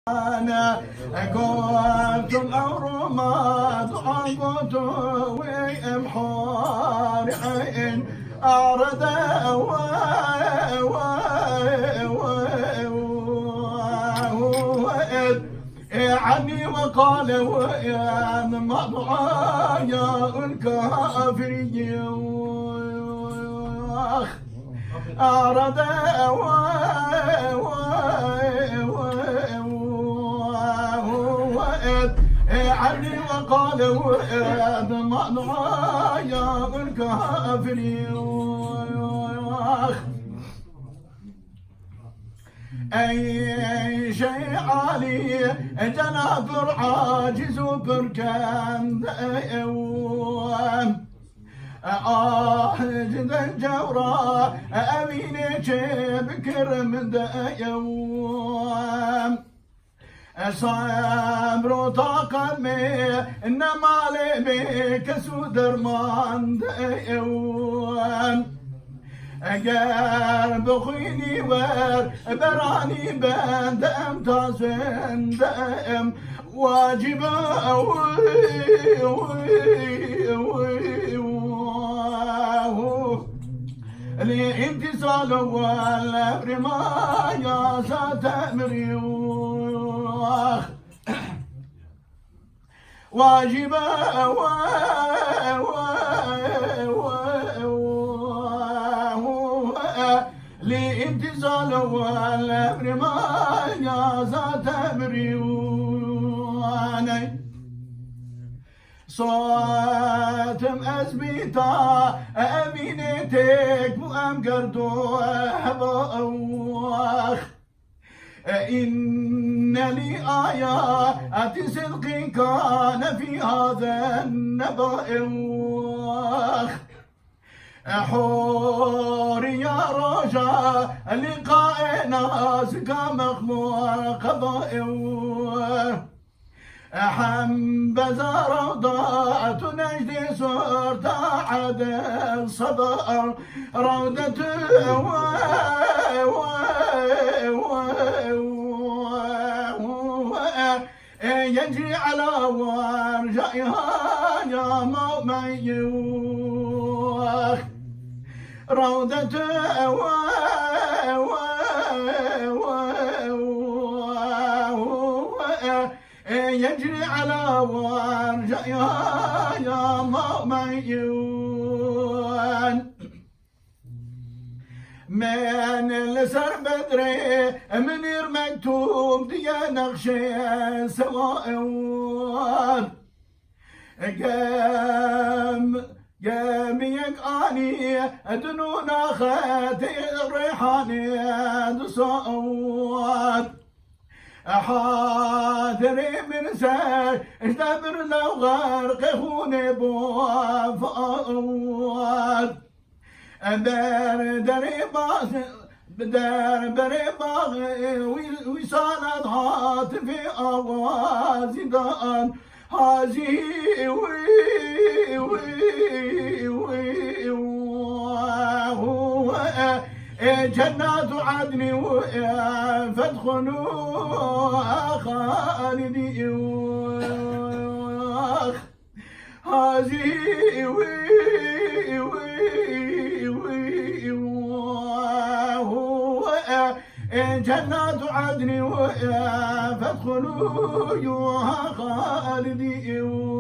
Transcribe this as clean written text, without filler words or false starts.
أنا كنت الأرماد عقدت وإمحار عين أعرض عني وقال ويا مضعايا الكافرين أعرض عني وقال ويا مضعايا الكافرين أي شيء عالي جنافر عاجز بركان جد الجورا أمين بكر من دايوم صبر طاقمي إنما لي بك سودرمان دايوم قلب خيني ور براني بندم تاسن دم واجب الانتصال والامر ما يا ستمري واجب لانتصال والامر ما يا ستمري صوتم أزبيتا أمينتك وأم قردو أحباخ إن لي آيات صدق كان في هذا النبأ حور يا رجا لقاء ناس كمخمور قضاء حنبذ روضات نجد صرت عدل صدر روضة يجري على ورجائها يا مؤميوخ روضة يجري على ورجائها يا مؤميون من السر بدري منير مكتوب ديا نقشي سواء قام يقاني دنون خاتي ريحاني صوت حاضري من سار اشتبر لو غرق خوني بوفاوات دري باس بري باغي وصالت هاتفي اوازي دان هازي جنات عدن فادخلوها خالدين هذه جنات عدن فادخلوها خالدين